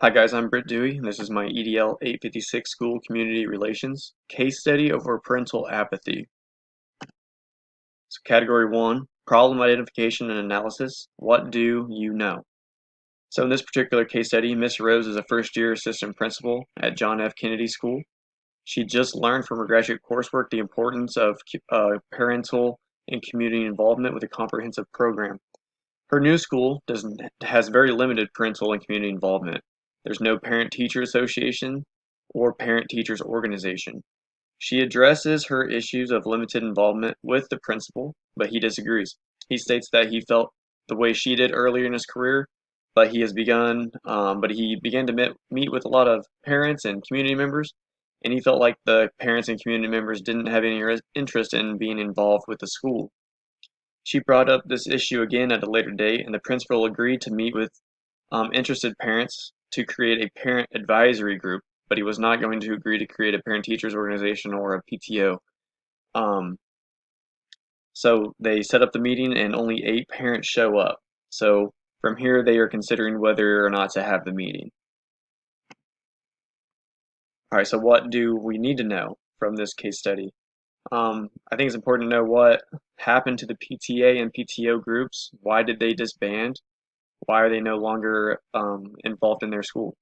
Hi guys, I'm Britt Dewey, and this is my EDL 856 School Community Relations case study over parental apathy. So category 1, problem identification and analysis. What do you know? So in this particular case study, Miss Rose is a first-year assistant principal at John F. Kennedy School. She just learned from her graduate coursework the importance of parental and community involvement with a comprehensive program. Her new school has very limited parental and community involvement. There's no parent-teacher association or parent-teachers organization. She addresses her issues of limited involvement with the principal, but he disagrees. He states that he felt the way she did earlier in his career, but he began to meet with a lot of parents and community members, and he felt like the parents and community members didn't have any interest in being involved with the school. She brought up this issue again at a later date, and the principal agreed to meet with interested parents to create a parent advisory group, but he was not going to agree to create a parent teachers organization or a PTO. Um, so they set up the meeting, and only 8 parents show up. So from here, they are considering whether or not to have the meeting. All right, so what do we need to know from this case study? I think it's important to know what happened to the PTA and PTO groups. Why did they disband? Why are they no longer involved in their school?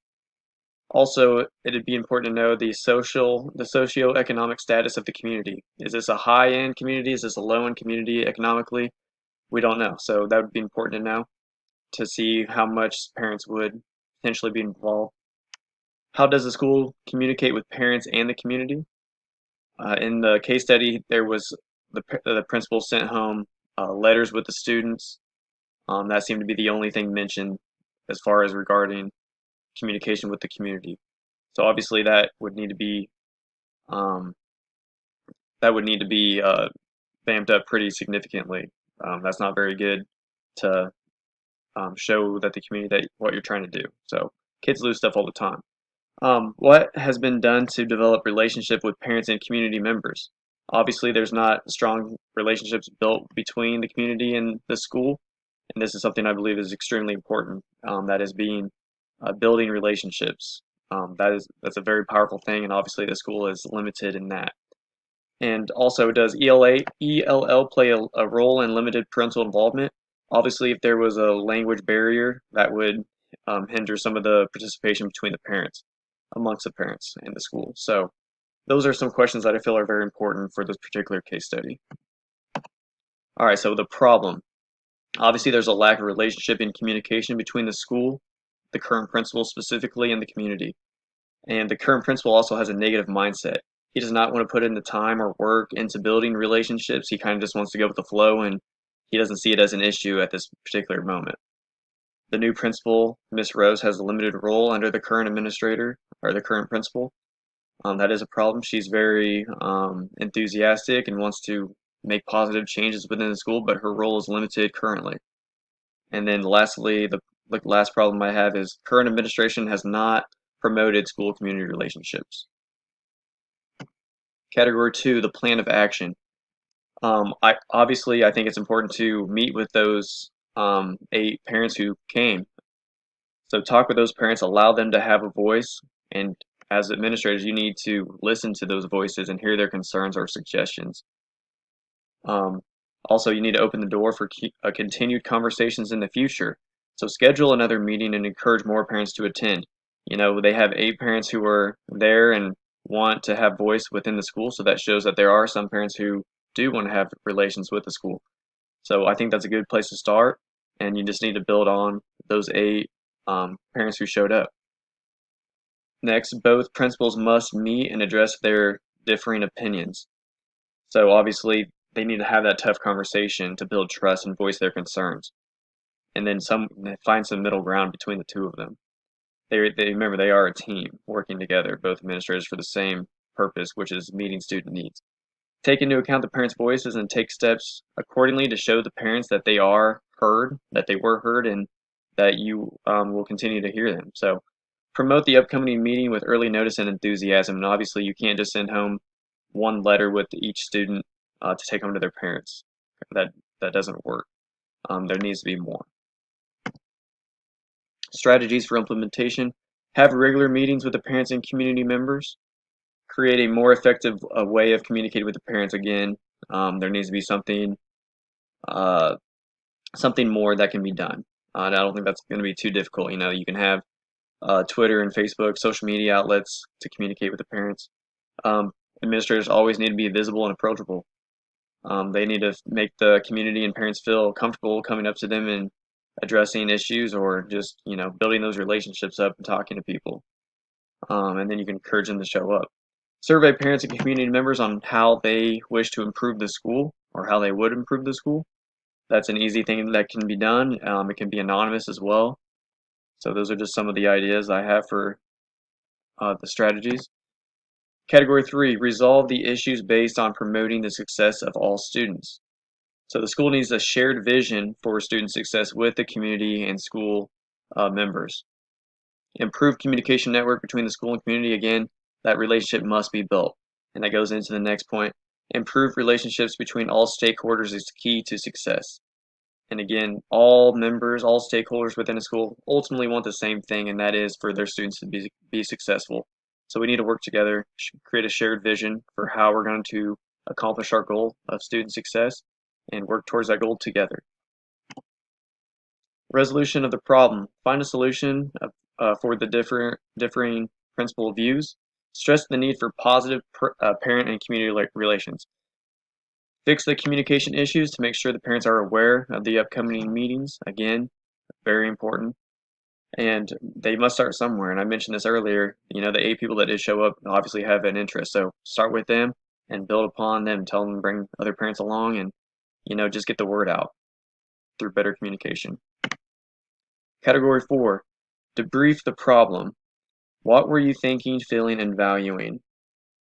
Also, it'd be important to know the socioeconomic status of the community. Is this a high-end community? Is this a low-end community economically? We don't know. So that would be important to know to see how much parents would potentially be involved. How does the school communicate with parents and the community? In the case study, there was the principal sent home letters with the students. That seemed to be the only thing mentioned as far as regarding communication with the community. So obviously um, that would need to be vamped up pretty significantly. That's not very good to show that the community that what you're trying to do. So kids lose stuff all the time. What has been done to develop relationship with parents and community members? Obviously, there's not strong relationships built between the community and the school, and this is something I believe is extremely important. That is being building relationships. That's a very powerful thing, and obviously the school is limited in that. And also, does ELL play a role in limited parental involvement? Obviously, if there was a language barrier, that would hinder some of the participation between the parents, amongst the parents in the school. So those are some questions that I feel are very important for this particular case study. All right, so the problem. Obviously, there's a lack of relationship and communication between the school, the current principal specifically, and the community. And the current principal also has a negative mindset. He does not want to put in the time or work into building relationships. He kind of just wants to go with the flow, and he doesn't see it as an issue at this particular moment. The new principal, Miss Rose, has a limited role under the current administrator or the current principal. That is a problem. She's very enthusiastic and wants to make positive changes within the school, but her role is limited currently. And then lastly, the last problem I have is current administration has not promoted school community relationships. Category 2, the plan of action. I think it's important to meet with those 8 parents who came. So talk with those parents, allow them to have a voice, and as administrators, you need to listen to those voices and hear their concerns or suggestions. Um, Also, you need to open the door for continued conversations in the future. So schedule another meeting and encourage more parents to attend. You know, they have 8 parents who are there and want to have voice within the school, so that shows that there are some parents who do want to have relations with the school. So I think that's a good place to start, and you just need to build on those 8 parents who showed up. Next, both principals must meet and address their differing opinions. So obviously, they need to have that tough conversation to build trust and voice their concerns, and then find some middle ground between the two of them. They remember they are a team working together, both administrators for the same purpose, which is meeting student needs. Take into account the parents' voices and take steps accordingly to show the parents that they are heard, that they were heard, and that you will continue to hear them. So promote the upcoming meeting with early notice and enthusiasm. And obviously, you can't just send home one letter with each student to take home to their parents. That doesn't work. There needs to be more. Strategies for implementation. Have regular meetings with the parents and community members. Create a more effective way of communicating with the parents. Again, there needs to be uh, something more that can be done. And I don't think that's going to be too difficult. You know, you can have Twitter and Facebook, social media outlets to communicate with the parents. Um, Administrators always need to be visible and approachable. They need to make the community and parents feel comfortable coming up to them and addressing issues, or just, you know, building those relationships up and talking to people. And then you can encourage them to show up. Survey parents and community members on how they wish to improve the school, or how they would improve the school. That's an easy thing that can be done. It can be anonymous as well. So those are just some of the ideas I have for the strategies. Category 3, resolve the issues based on promoting the success of all students. So the school needs a shared vision for student success with the community and school members. Improve communication network between the school and community. Again, that relationship must be built. And that goes into the next point. Improve relationships between all stakeholders is key to success. And again, all members, all stakeholders within a school ultimately want the same thing, and that is for their students to be successful. So we need to work together, create a shared vision for how we're going to accomplish our goal of student success, and work towards that goal together. Resolution of the problem. Find a solution for the differing principal views. Stress the need for positive parent and community relations. Fix the communication issues to make sure the parents are aware of the upcoming meetings. Again, very important. And they must start somewhere. And I mentioned this earlier, you know, the 8 people that did show up obviously have an interest. So start with them and build upon them. Tell them to bring other parents along, and, you know, just get the word out through better communication. Category 4, debrief the problem. What were you thinking, feeling, and valuing?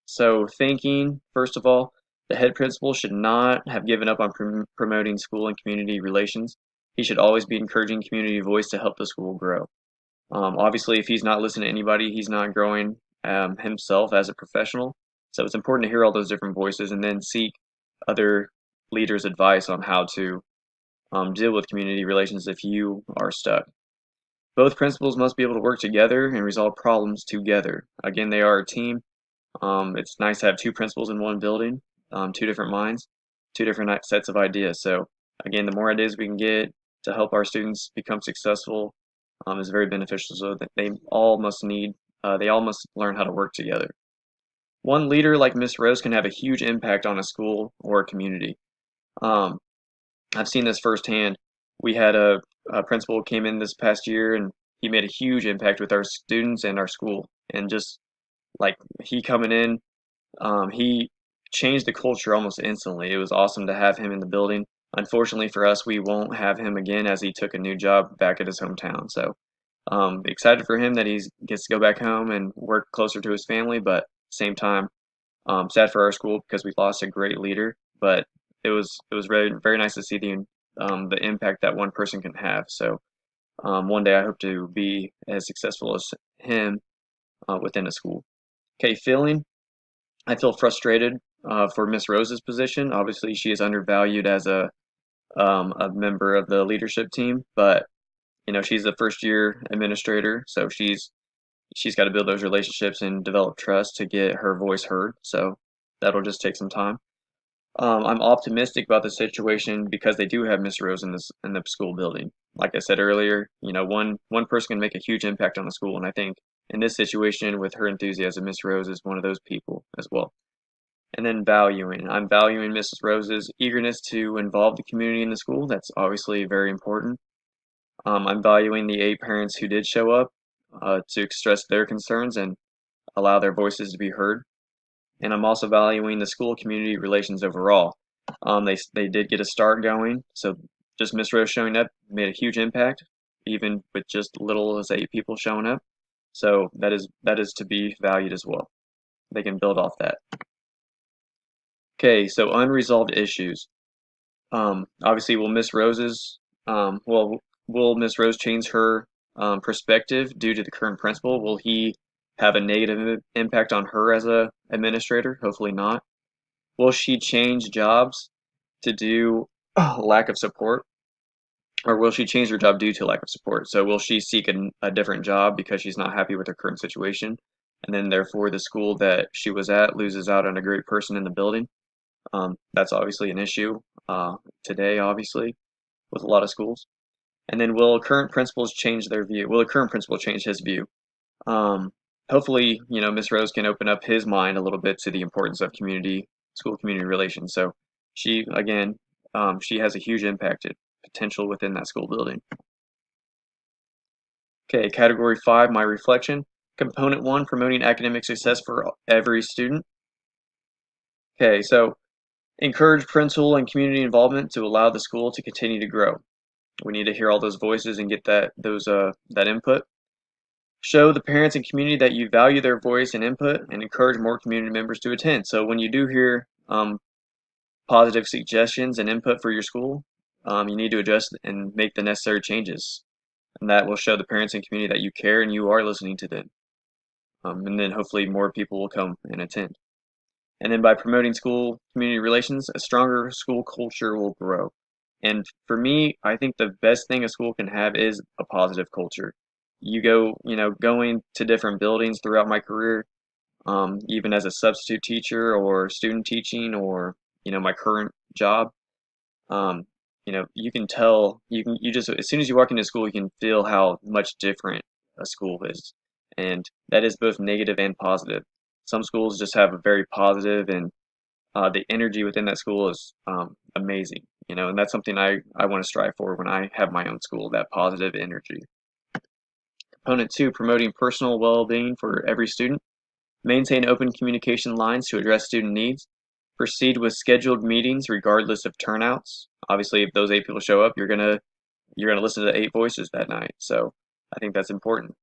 So thinking, first of all, the head principal should not have given up on promoting school and community relations. He should always be encouraging community voice to help the school grow. Obviously, if he's not listening to anybody, he's not growing himself as a professional. So it's important to hear all those different voices and then seek other leaders' advice on how to deal with community relations if you are stuck. Both principals must be able to work together and resolve problems together. Again, they are a team. It's nice to have 2 principals in one building, 2 different minds, 2 different sets of ideas. So again, the more ideas we can get to help our students become successful is very beneficial. So that they all must learn how to work together. One leader like Miss Rose can have a huge impact on a school or a community. Um, I've seen this firsthand. We had a principal came in this past year, and he made a huge impact with our students and our school. And just like he coming in, he changed the culture almost instantly. It was awesome to have him in the building. Unfortunately for us, we won't have him again as he took a new job back at his hometown. So excited for him that he gets to go back home and work closer to his family, but same time, sad for our school because we lost a great leader. But it was very very nice to see the impact that one person can have. So one day I hope to be as successful as him within a school. Okay, feeling. I feel frustrated for Miss Rose's position. Obviously, she is undervalued as a member of the leadership team, but you know she's the first year administrator, so she's got to build those relationships and develop trust to get her voice heard. So that'll just take some time. I'm optimistic about the situation because they do have Miss Rose in the school building. Like I said earlier, you know, one person can make a huge impact on the school, and I think in this situation with her enthusiasm, Miss Rose is one of those people as well. And then valuing. I'm valuing Mrs. Rose's eagerness to involve the community in the school. That's obviously very important. I'm valuing the 8 parents who did show up to express their concerns and allow their voices to be heard. And I'm also valuing the school community relations overall. They did get a start going, so just Miss Rose showing up made a huge impact, even with just little as 8 people showing up. So that is to be valued as well. They can build off that. Okay, so unresolved issues. Obviously, will Miss Rose change her perspective due to the current principal? Will he have a negative impact on her as a administrator? Hopefully not. Will she change jobs to do lack of support? or will she change her job due to lack of support? So will she seek a different job because she's not happy with her current situation, and then therefore the school that she was at loses out on a great person in the building? That's obviously an issue today, obviously, with a lot of schools. And then will current principals change their view? Will the current principal change his view? Um, Hopefully, Miss Rose can open up his mind a little bit to the importance of school community relations. So she, again, she has a huge impact and potential within that school building. Okay, category 5, my reflection. Component 1, promoting academic success for every student. Okay, so encourage principal and community involvement to allow the school to continue to grow. We need to hear all those voices and get that input. Show the parents and community that you value their voice and input, and encourage more community members to attend. So when you do hear positive suggestions and input for your school, you need to adjust and make the necessary changes. And that will show the parents and community that you care and you are listening to them. And then hopefully more people will come and attend. And then by promoting school community relations, a stronger school culture will grow. And for me, I think the best thing a school can have is a positive culture. Going to different buildings throughout my career, even as a substitute teacher or student teaching or, my current job, you can tell, you just, as soon as you walk into school, you can feel how much different a school is. And that is both negative and positive. Some schools just have a very positive, and the energy within that school is amazing, and that's something I want to strive for when I have my own school, that positive energy. Component 2, promoting personal well-being for every student. Maintain open communication lines to address student needs. Proceed with scheduled meetings regardless of turnouts. Obviously, if those 8 people show up, you're gonna listen to 8 voices that night. So I think that's important.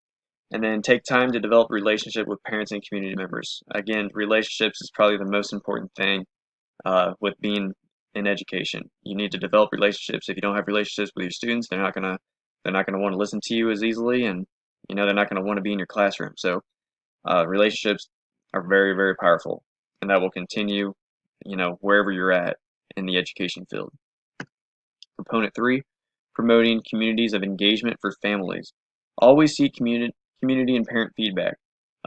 And then take time to develop relationship with parents and community members. Again, relationships is probably the most important thing with being in education. You need to develop relationships. If you don't have relationships with your students, they're not gonna want to listen to you as easily, and they're not gonna want to be in your classroom. So relationships are very, very powerful, and that will continue, wherever you're at in the education field. Component 3, promoting communities of engagement for families. Always seek community and parent feedback.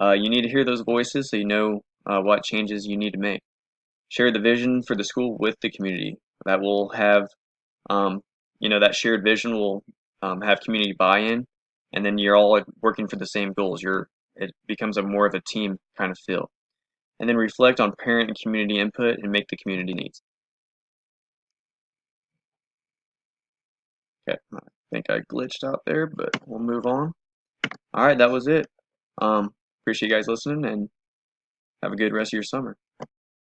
You need to hear those voices so you know what changes you need to make. Share the vision for the school with the community. That will have, that shared vision will have community buy-in, and then you're all working for the same goals. It becomes a more of a team kind of feel. And then reflect on parent and community input and make the community needs. Okay, I think I glitched out there, but we'll move on. All right, that was it. Appreciate you guys listening, and have a good rest of your summer.